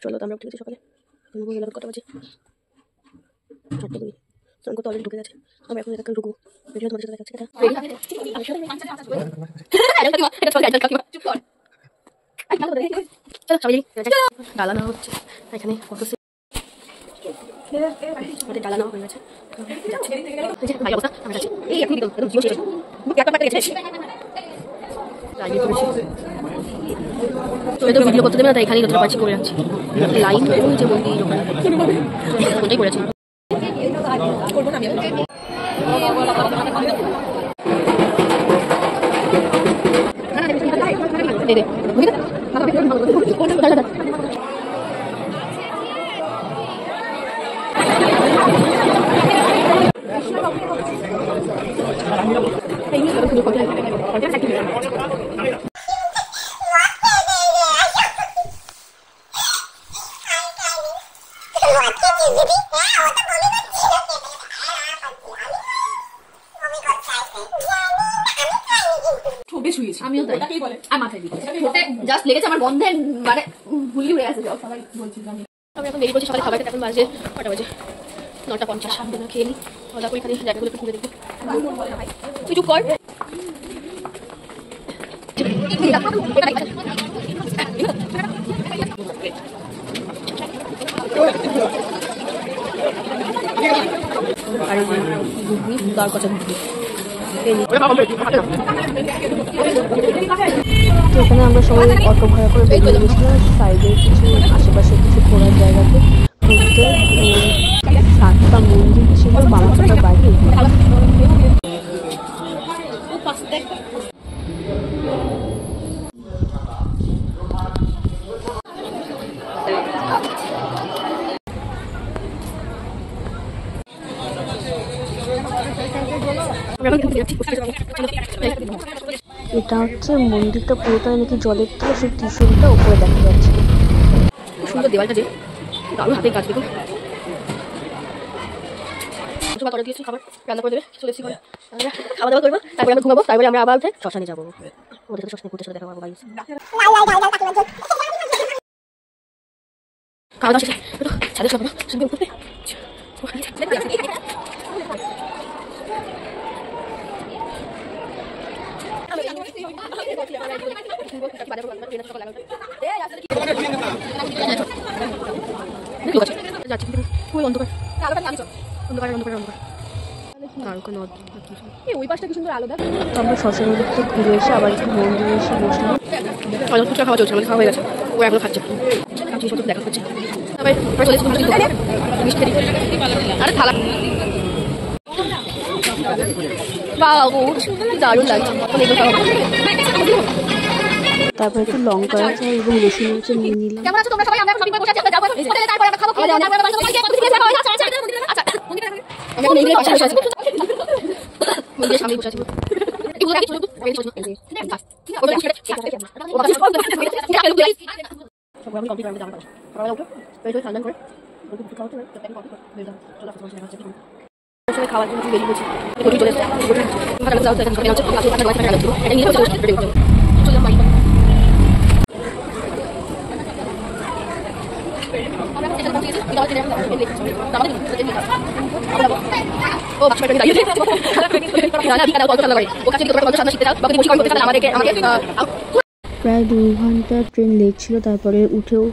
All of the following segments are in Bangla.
চলো তো আমরা উঠে গেছি সকালে। কটা বাজে? 4:02। স্নান করতে অলরেডি ঢুকে গেছে। আমরা এখন এটা ঢুকবো। ভিডিও তোমাদের সাথে দেখাচ্ছি। চলো সবাই ডালা নেওয়া হচ্ছে এখানে। ফটো আমাদের ডালা নেওয়া হয়ে গেছে। ভাই অবস্থা আমি যাচ্ছি। এই এখন জিও শেষ গেছে। তো ভিডিও করতে দেবে না, তাই এখানেই যতটা পারছি করে রাখছি। লাইন যে বলবি ওটাই করেছি। আমিও তাই আর মাথায় দিই ঠোঁটে জাস্ট লেগেছে আমার গন্ধে মানে ভুলি উড়ে গেছে। সবাই বলছি আমি এখন দেরি করছি সকালে খাবার খেতে। এখন বাজে কটা বাজে? 9:50। সামনে না খেয়ে নিই, খাওয়া করে এখানে জায়গাগুলো একটু ঘুরে দেখবো। তুই চুপ কর। আর ঘুগনি দাল কচা ঘুগনি এখানে আমরা সবাই অটো ভাড়া করে বেরিয়ে গেছিলাম সাইডে কিছু আশেপাশে কিছু ঘোরার জায়গাতে ঘুরতে। 7টা মন্দির ছিল বামাখাটার বাইরে। এটা হচ্ছে মন্দিরটা পুরোটাই নাকি জলের থেকে সেই ত্রিশূলটা উপরে দেখা যাচ্ছে। সুন্দর দেওয়ালটা যে দারুণ হাতের কাজ। দেখুন করে দিয়েছি, খাবার রান্না করে দেবে, চলে এসেছি ঘরে। আমরা খাওয়া দাওয়া করবো, তারপরে আমরা ঘুমাবো, তারপরে আমরা আবার উঠে শ্মশানে যাবো। ওদের সাথে শ্মশানে ঘুরতে সাথে দেখা পাবো। খাওয়া দাওয়া শেষে ছাদের সব সঙ্গে উঠতে ওই পাশটা কি সুন্দর আলো। দেখ আমরা শ্মশান দিকতে ঘুরে এসে আবার একটু মন্দিরে এসে বসলাম। ফুচকা খাওয়া চলছে, আমাদের খাওয়া হয়ে গেছে। ও এখনো খাচ্ছে, দেখা করছে। আরে থালা দারুণ লাগছে। তারপরে একটু লঙ্কা এবং রসুন মরিচ নিয়ে নিলাম। খাওয়ার জন্য বেরিয়ে গেছি। প্রায় 2 ঘন্টা ট্রেন লেট ছিল। তারপরে উঠেও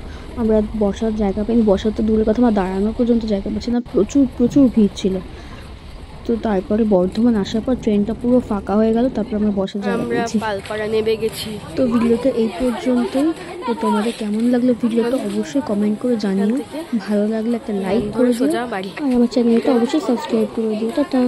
আমরা বসার জায়গা পাইনি। বসার তো দূরের কথা, আমার দাঁড়ানো পর্যন্ত জায়গা পাচ্ছি না, প্রচুর ভিড় ছিল। তো তারপরে বর্ধমান আসার পর ট্রেনটা পুরো ফাঁকা হয়ে গেল। তারপরে আমরা বসার জায়গা পেয়েছি, পালপাড়া নেমে গেছি। তো ভিডিওটা এই পর্যন্তই। তো তোমাদের কেমন লাগলো ভিডিওটা অবশ্যই কমেন্ট করে জানিও। ভালো লাগলে একটা লাইক করে দিও, আর আমার চ্যানেলটা অবশ্যই সাবস্ক্রাইব করে দিও। টাটা।